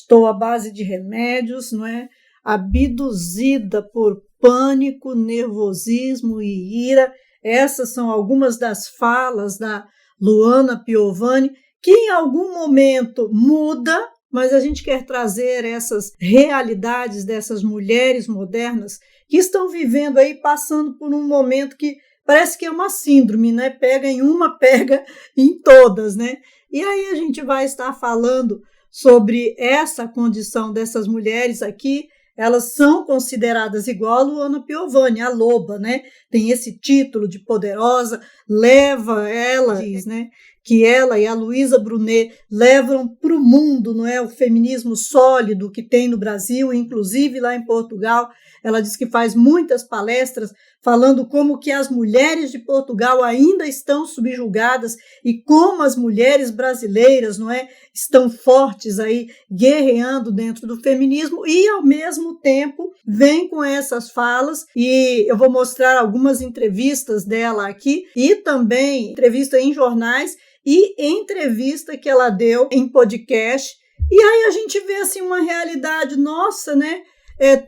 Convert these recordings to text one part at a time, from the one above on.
Estou à base de remédios, não é? Abduzida por pânico, nervosismo e ira. Essas são algumas das falas da Luana Piovani, que em algum momento muda, mas a gente quer trazer essas realidades dessas mulheres modernas que estão vivendo aí, passando por um momento que parece que é uma síndrome, né? Pega em uma, pega em todas, né? E aí a gente vai estar falando sobre essa condição dessas mulheres aqui. Elas são consideradas igual a Luana Piovani, a loba, né? Tem esse título de poderosa, leva ela, diz, né? Que ela e a Luísa Brunet levam para o mundo, não é? O feminismo sólido que tem no Brasil, inclusive lá em Portugal. Ela diz que faz muitas palestras falando como que as mulheres de Portugal ainda estão subjugadas e como as mulheres brasileiras, não é, estão fortes aí, guerreando dentro do feminismo e, ao mesmo tempo, vem com essas falas. E eu vou mostrar algumas entrevistas dela aqui e também entrevista em jornais e entrevista que ela deu em podcast. E aí a gente vê assim uma realidade nossa, né?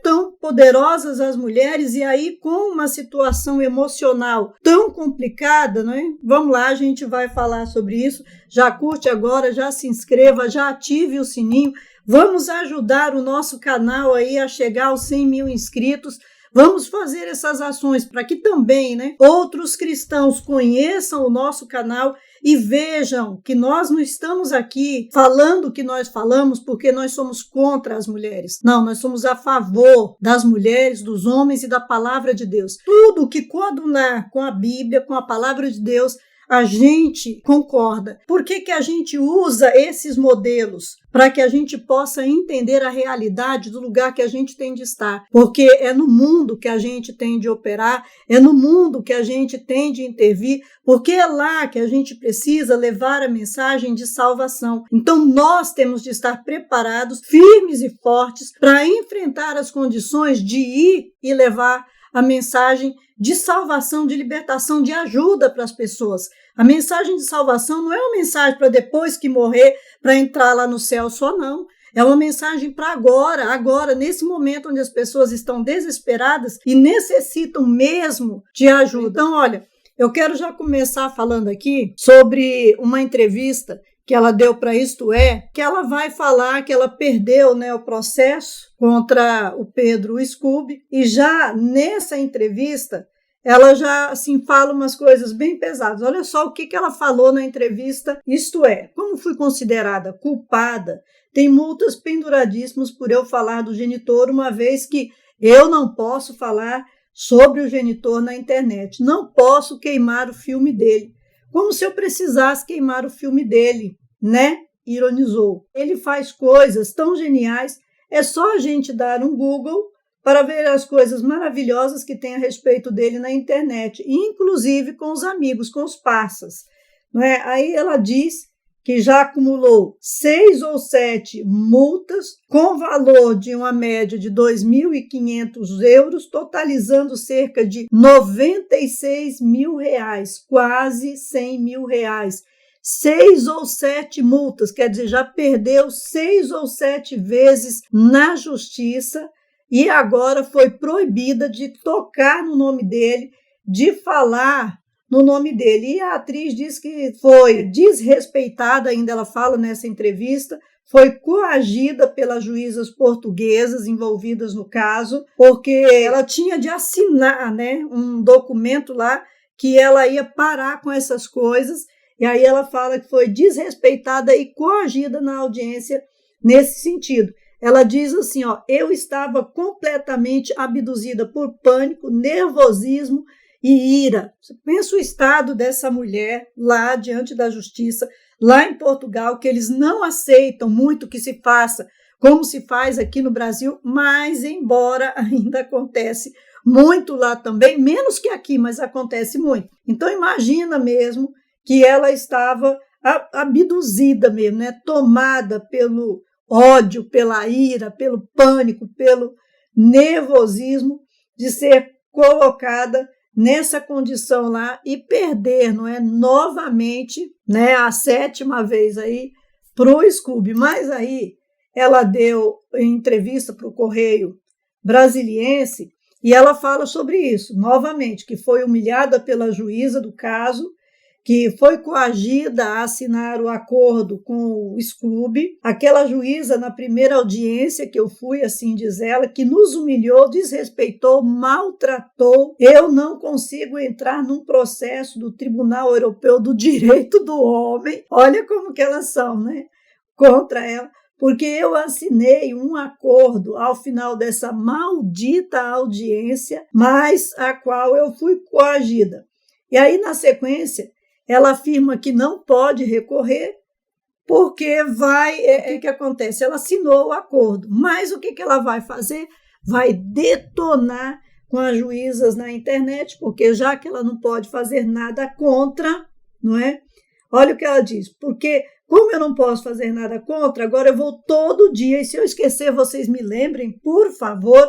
Tão poderosas as mulheres e aí com uma situação emocional tão complicada, não é? Vamos lá, a gente vai falar sobre isso. Já curte agora, já se inscreva, já ative o sininho. Vamos ajudar o nosso canal aí a chegar aos 100 mil inscritos. Vamos fazer essas ações para que também, né, outros cristãos conheçam o nosso canal e vejam que nós não estamos aqui falando o que nós falamos porque nós somos contra as mulheres. Não, nós somos a favor das mulheres, dos homens e da palavra de Deus. Tudo que coadunar com a Bíblia, com a palavra de Deus, a gente concorda. Por que a gente usa esses modelos? Para que a gente possa entender a realidade do lugar que a gente tem de estar. Porque é no mundo que a gente tem de operar, é no mundo que a gente tem de intervir, porque é lá que a gente precisa levar a mensagem de salvação. Então nós temos de estar preparados, firmes e fortes, para enfrentar as condições de ir e levar a mensagem de salvação, de libertação, de ajuda para as pessoas. A mensagem de salvação não é uma mensagem para depois que morrer, para entrar lá no céu só, não. É uma mensagem para agora, nesse momento onde as pessoas estão desesperadas e necessitam mesmo de ajuda. Então, olha, eu quero já começar falando aqui sobre uma entrevista que ela deu para Isto É, que ela vai falar que ela perdeu, né, o processo contra o Pedro Scooby, e já nessa entrevista ela já assim fala umas coisas bem pesadas. Olha só o que ela falou na entrevista Isto É. Como fui considerada culpada, tem multas penduradíssimas por eu falar do genitor, uma vez que eu não posso falar sobre o genitor na internet. Não posso queimar o filme dele. Como se eu precisasse queimar o filme dele, né? Ironizou. Ele faz coisas tão geniais, é só a gente dar um Google para ver as coisas maravilhosas que tem a respeito dele na internet, inclusive com os amigos, com os parças. Não é? Aí ela diz que já acumulou 6 ou 7 multas com valor de uma média de 2.500 euros, totalizando cerca de 96 mil reais, quase 100 mil reais. 6 ou 7 multas, quer dizer, já perdeu 6 ou 7 vezes na justiça e agora foi proibida de tocar no nome dele, de falar no nome dele. E a atriz diz que foi desrespeitada, ainda ela fala nessa entrevista, foi coagida pelas juízas portuguesas envolvidas no caso, porque ela tinha de assinar, né, um documento lá que ela ia parar com essas coisas, e aí ela fala que foi desrespeitada e coagida na audiência nesse sentido. Ela diz assim, ó, eu estava completamente abduzida por pânico, nervosismo e ira. Você pensa o estado dessa mulher lá diante da justiça, lá em Portugal, que eles não aceitam muito que se faça como se faz aqui no Brasil, mas embora ainda acontece muito lá também, menos que aqui, mas acontece muito. Então imagina mesmo que ela estava abduzida mesmo, né? Tomada pelo ódio, pela ira, pelo pânico, pelo nervosismo de ser colocada nessa condição lá e perder, não é, novamente, né, a 7ª vez aí para o Scooby. Mas aí ela deu entrevista para o Correio Brasiliense e ela fala sobre isso, novamente, que foi humilhada pela juíza do caso, que foi coagida a assinar o acordo com o Scooby. Aquela juíza, na primeira audiência que eu fui, assim diz ela, que nos humilhou, desrespeitou, maltratou. Eu não consigo entrar num processo do Tribunal Europeu do Direito do Homem. Olha como que elas são, né? Contra ela. Porque eu assinei um acordo ao final dessa maldita audiência, mas a qual eu fui coagida. E aí, na sequência, ela afirma que não pode recorrer, porque o que acontece? Ela assinou o acordo, mas o que ela vai fazer? Vai detonar com as juízas na internet, porque já que ela não pode fazer nada contra, não é? Olha o que ela diz, porque como eu não posso fazer nada contra, agora eu vou todo dia, e se eu esquecer, vocês me lembrem, por favor,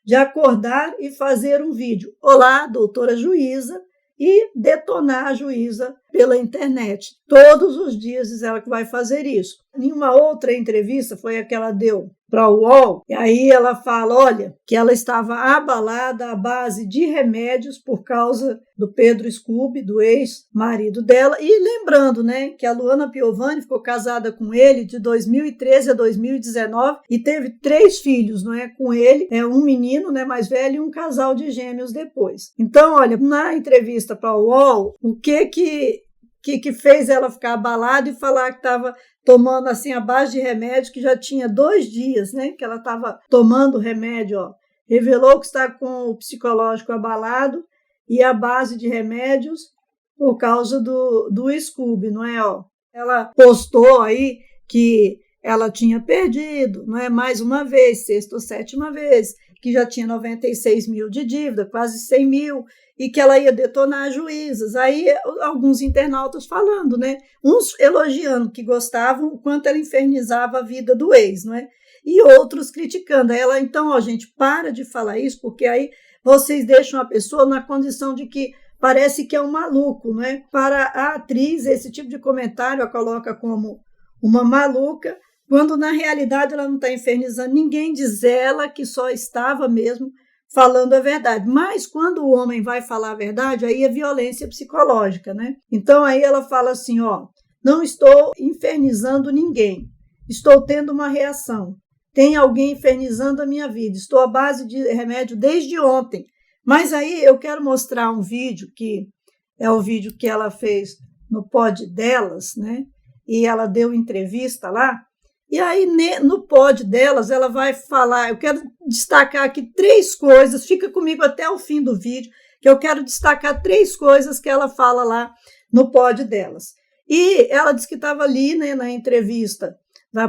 de acordar e fazer um vídeo. Olá, doutora juíza, e detonar a juíza pela internet. Todos os dias diz ela que vai fazer isso. Em uma outra entrevista, foi a que ela deu para o UOL, e aí ela fala, olha, que ela estava abalada à base de remédios por causa do Pedro Scooby, do ex-marido dela, e lembrando, né, que a Luana Piovani ficou casada com ele de 2013 a 2019 e teve 3 filhos, não é, com ele, um menino, né, mais velho e um casal de gêmeos depois. Então, olha, na entrevista para o UOL, o que fez ela ficar abalada e falar que estava tomando assim a base de remédio, que já tinha 2 dias, né, que ela estava tomando remédio, ó. Revelou que está com o psicológico abalado e a base de remédios por causa do Scooby, não é? Ó. Ela postou aí que ela tinha perdido, não é, mais uma vez, 6ª ou 7ª vez, que já tinha 96 mil de dívida, quase 100 mil, e que ela ia detonar juízas. Aí alguns internautas falando, né? Uns elogiando que gostavam o quanto ela infernizava a vida do ex, não é? E outros criticando. Aí ela, então, ó, gente, para de falar isso, porque aí vocês deixam a pessoa na condição de que parece que é um maluco, não é? Para a atriz, esse tipo de comentário a coloca como uma maluca, quando na realidade ela não está infernizando ninguém, diz ela que só estava mesmo falando a verdade. Mas quando o homem vai falar a verdade, aí é violência psicológica, né? Então aí ela fala assim, ó, não estou infernizando ninguém, estou tendo uma reação. Tem alguém infernizando a minha vida, estou à base de remédio desde ontem. Mas aí eu quero mostrar um vídeo, que é o vídeo que ela fez no pod delas, né? E ela deu entrevista lá. E aí, no pod delas, ela vai falar, eu quero destacar aqui 3 coisas, fica comigo até o fim do vídeo, que eu quero destacar 3 coisas que ela fala lá no pod delas. E ela disse que estava ali, né, na entrevista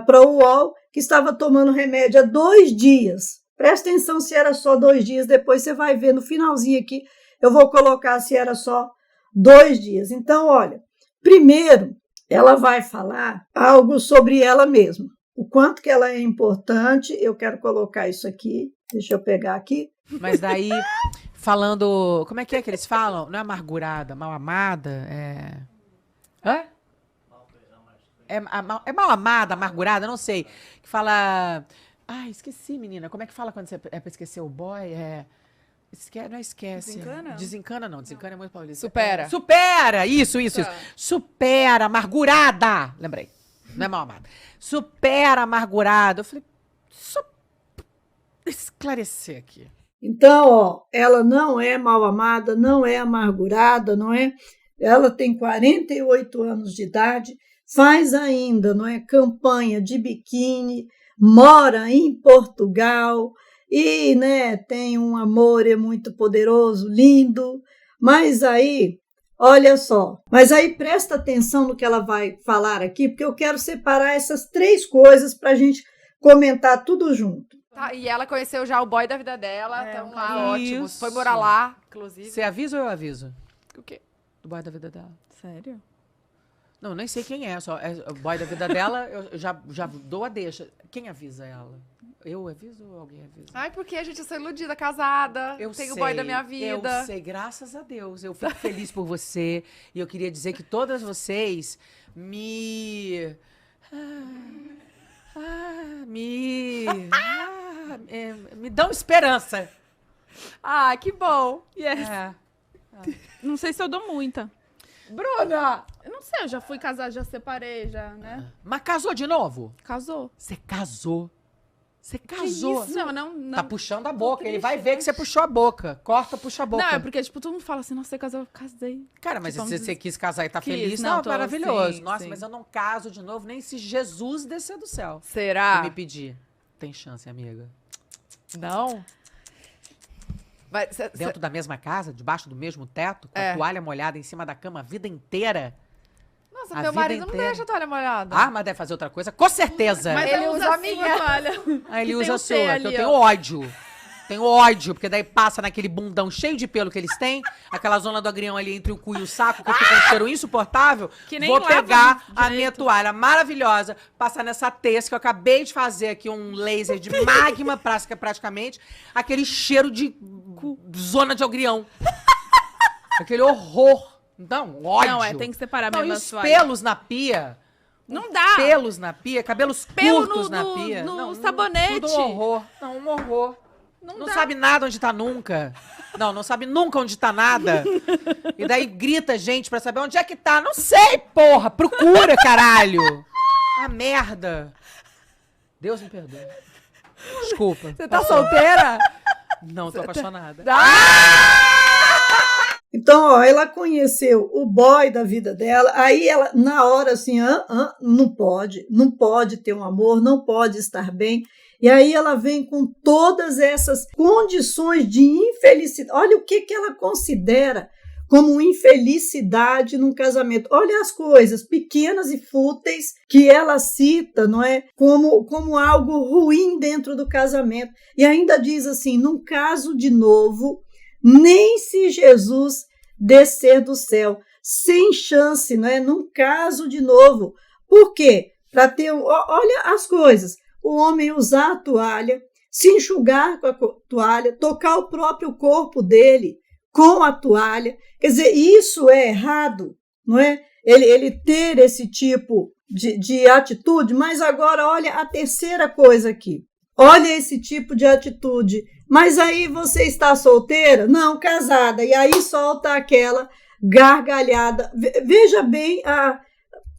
para o UOL, que estava tomando remédio há 2 dias. Presta atenção se era só 2 dias, depois você vai ver no finalzinho aqui, eu vou colocar se era só 2 dias. Então, olha, primeiro, ela vai falar algo sobre ela mesma. O quanto que ela é importante, eu quero colocar isso aqui. Deixa eu pegar aqui. Mas daí, falando... Como é que eles falam? Não é amargurada, mal amada? Hã? É mal amada, amargurada, não sei. Que fala... Ai, esqueci, menina. Como é que fala quando você é pra esquecer o boy? Não esquece. Desencana? Desencana não, desencana é muito paulista. Supera. Supera! Isso. Supera, amargurada. Lembrei. Não é mal amada. Supera, amargurada. Eu falei, esclarecer aqui. Então, ó, ela não é mal amada, não é amargurada, não é? Ela tem 48 anos de idade, faz ainda, não é, campanha de biquíni, mora em Portugal e, né, tem um amor muito poderoso, lindo, mas aí, olha só, presta atenção no que ela vai falar aqui, porque eu quero separar essas 3 coisas para a gente comentar tudo junto. Tá, e ela conheceu já o boy da vida dela, então lá, ótimo. Isso. Foi morar lá, inclusive. Você avisa ou eu aviso? O quê? Do boy da vida dela. Sério? Não, nem sei quem é, só é o boy da vida dela, eu já dou a deixa. Quem avisa ela? Eu aviso ou alguém avisa? Ai, porque a gente, eu sou iludida, casada, tenho o boy da minha vida. Eu sei, graças a Deus. Eu fico feliz por você. E eu queria dizer que todas vocês me... Me dão esperança. Que bom. Yes. Não sei se eu dou muita. Bruna! Eu não sei, eu já fui casar, já separei, já, né? Mas casou de novo? Casou. Você casou? Você casou? Que isso? Não. Tá puxando a boca. Ele vai ver que você puxou a boca. Corta, puxa a boca. Não, é porque, tipo, todo mundo fala assim, noça, você casou, eu casei. Cara, mas tipo, se você quis casar e tá feliz, não, maravilhoso. Sim, Nossa, sim. mas eu não caso de novo nem se Jesus descer do céu. Será? E me pedir. Tem chance, amiga. Não? Dentro da mesma casa, debaixo do mesmo teto, com a toalha molhada em cima da cama a vida inteira. Nossa, meu marido não deixa a toalha molhada. Mas deve fazer outra coisa? Com certeza. Mas ele usa a minha toalha. Aí ele Que usa tem a o sua, T que ali, eu tenho ó. ódio. Tenho ódio, porque daí passa naquele bundão cheio de pelo que eles têm, aquela zona do agrião ali entre o cu e o saco, que fica um cheiro insuportável. Que nem Vou lava pegar a direito. minha toalha maravilhosa, passar nessa testa que eu acabei de fazer aqui, um laser de magma, praticamente, aquele cheiro de zona de agrião. Aquele horror. Não, ódio. Não, tem que separar Não, mesmo e as os toalhas. pelos na pia. Não dá. Pelos na pia, cabelos Pelo curtos no- na no- pia. no Não, sabonete. Tudo um horror. Não, um horror. Não dá. sabe nada onde tá nunca. Não sabe nunca onde tá nada. E daí grita gente pra saber onde é que tá. Não sei, porra. Procura, caralho. A merda. Deus me perdoe. Desculpa. Você tá solteira? Não, tô apaixonada. Então, ó, ela conheceu o boy da vida dela, aí ela, na hora, assim, não pode ter um amor, não pode estar bem. E aí ela vem com todas essas condições de infelicidade. Olha o que ela considera como infelicidade num casamento. Olha as coisas pequenas e fúteis que ela cita, não é? Como algo ruim dentro do casamento. E ainda diz assim, num caso de novo, nem se Jesus descer do céu, sem chance, não é? Num caso de novo. Por quê? Para ter olha as coisas. O homem usar a toalha, se enxugar com a toalha, tocar o próprio corpo dele com a toalha. Quer dizer, isso é errado, não é? Ele ter esse tipo de atitude, mas agora olha a terceira coisa aqui. Olha esse tipo de atitude. Mas aí você está solteira? Não, casada. E aí solta aquela gargalhada. Veja bem,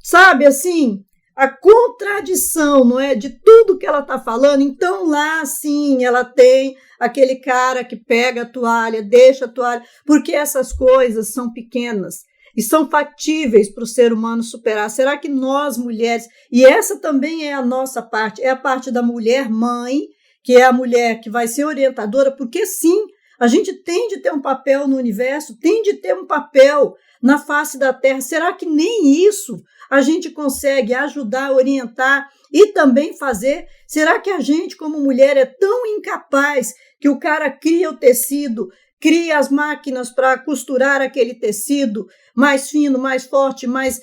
sabe assim, a contradição, não é, de tudo que ela está falando. Então lá, sim, ela tem aquele cara que pega a toalha, deixa a toalha, porque essas coisas são pequenas e são factíveis para o ser humano superar. Será que nós, mulheres, e essa também é a nossa parte, é a parte da mulher mãe, que é a mulher que vai ser orientadora, porque sim, a gente tem de ter um papel no universo, tem de ter um papel na face da terra. Será que nem isso a gente consegue ajudar, orientar e também fazer? Será que a gente, como mulher, é tão incapaz que o cara cria o tecido, cria as máquinas para costurar aquele tecido mais fino, mais forte, mais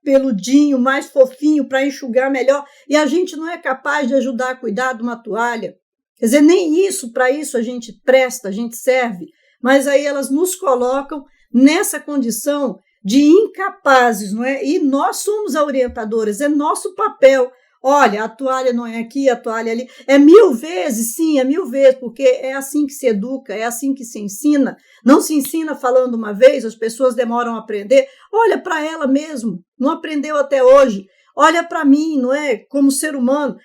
peludinho, mais fofinho, para enxugar melhor, e a gente não é capaz de ajudar a cuidar de uma toalha? Quer dizer, nem isso, para isso a gente presta, a gente serve, mas aí elas nos colocam nessa condição de incapazes, não é? E nós somos a orientadoras, é nosso papel. Olha, a toalha não é aqui, a toalha é ali. É 1000 vezes, sim, é 1000 vezes, porque é assim que se educa, é assim que se ensina. Não se ensina falando uma vez, as pessoas demoram a aprender. Olha para ela mesmo, não aprendeu até hoje. Olha para mim, não é? Como ser humano,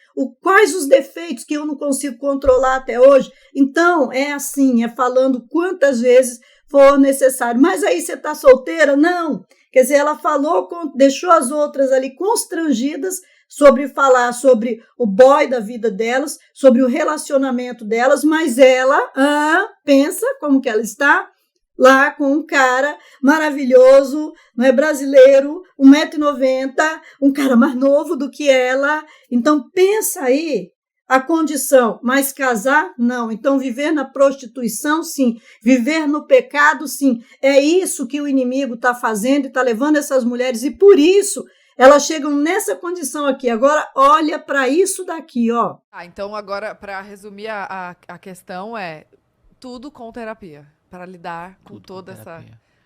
quais os defeitos que eu não consigo controlar até hoje. Então, é assim, é falando quantas vezes for necessário. Mas aí você está solteira? Não. Quer dizer, ela falou, deixou as outras ali constrangidas sobre falar sobre o boy da vida delas, sobre o relacionamento delas, mas ela pensa como que ela está lá com um cara maravilhoso, não é, brasileiro, 1,90 m, um cara mais novo do que ela. Então pensa aí a condição, mas casar, não. Então viver na prostituição, sim. Viver no pecado, sim. É isso que o inimigo está fazendo e está levando essas mulheres, e por isso elas chegam nessa condição aqui. Agora, olha para isso daqui, ó. Então agora, para resumir a questão, é tudo com terapia, para lidar com toda essa...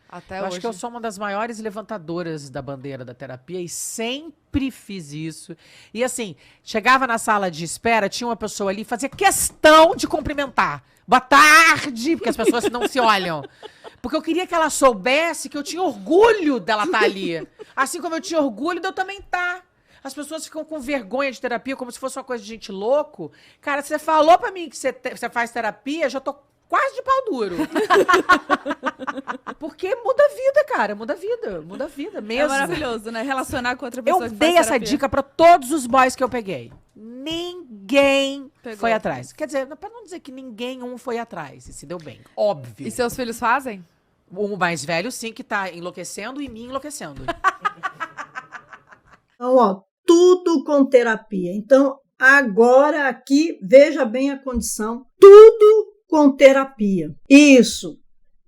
Até Eu hoje. acho que eu sou uma das maiores levantadoras da bandeira da terapia e sempre fiz isso. E assim, chegava na sala de espera, tinha uma pessoa ali, fazia questão de cumprimentar. Boa tarde, porque as pessoas não se olham. Porque eu queria que ela soubesse que eu tinha orgulho dela estar ali. Assim como eu tinha orgulho de eu também estar. As pessoas ficam com vergonha de terapia, como se fosse uma coisa de gente louco. Cara, você falou pra mim que você faz terapia, já tô quase de pau duro. Porque muda a vida, cara. Muda a vida mesmo. É maravilhoso, né? Relacionar com outra Eu pessoa que faz dei essa terapia. dica pra todos os boys que eu peguei. Ninguém Pegou. foi atrás. Quer dizer, pra não dizer que ninguém foi atrás. E se deu bem. Óbvio. E seus filhos fazem? O mais velho, sim, que tá enlouquecendo e me enlouquecendo. Então, ó, tudo com terapia. Então, agora aqui, veja bem a condição, tudo com terapia. Isso,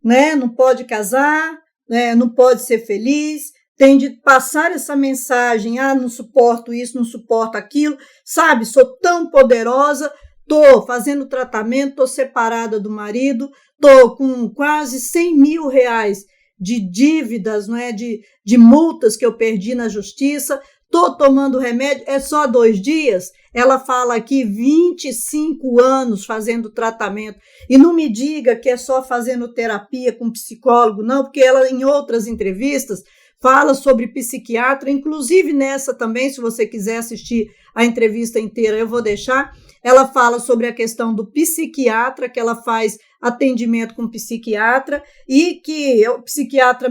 né? Não pode casar, né? Não pode ser feliz, tem de passar essa mensagem, não suporto isso, não suporto aquilo, sabe? Sou tão poderosa, tô fazendo tratamento, tô separada do marido, tô com quase 100 mil reais de dívidas, não é? De multas que eu perdi na justiça, tô tomando remédio, é só 2 dias. Ela fala aqui 25 anos fazendo tratamento. E não me diga que é só fazendo terapia com psicólogo, não, porque ela, em outras entrevistas, fala sobre psiquiatra, inclusive nessa também, se você quiser assistir a entrevista inteira, eu vou deixar. Ela fala sobre a questão do psiquiatra, que ela faz atendimento com psiquiatra, e que o psiquiatra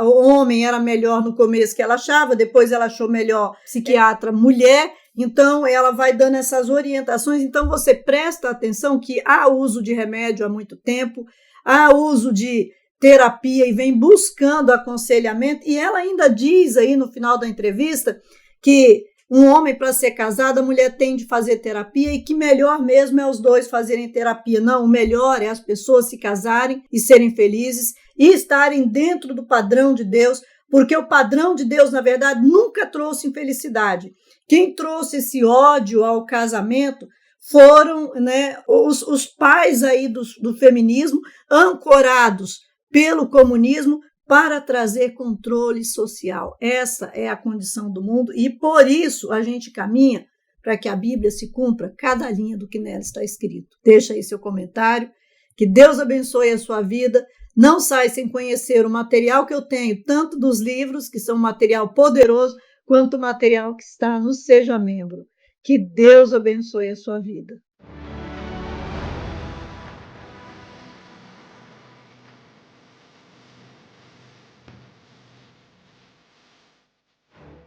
o homem era melhor no começo que ela achava, depois ela achou melhor psiquiatra mulher, então ela vai dando essas orientações. Então você presta atenção que há uso de remédio há muito tempo, há uso de terapia e vem buscando aconselhamento, e ela ainda diz aí no final da entrevista que um homem, para ser casado, a mulher tem de fazer terapia e que melhor mesmo é os dois fazerem terapia. Não, o melhor é as pessoas se casarem e serem felizes e estarem dentro do padrão de Deus, porque o padrão de Deus, na verdade, nunca trouxe infelicidade. Quem trouxe esse ódio ao casamento foram, né, os pais aí do feminismo, ancorados pelo comunismo, para trazer controle social. Essa é a condição do mundo e por isso a gente caminha para que a Bíblia se cumpra cada linha do que nela está escrito. Deixa aí seu comentário, que Deus abençoe a sua vida. Não sai sem conhecer o material que eu tenho, tanto dos livros, que são um material poderoso, quanto o material que está no Seja Membro. Que Deus abençoe a sua vida.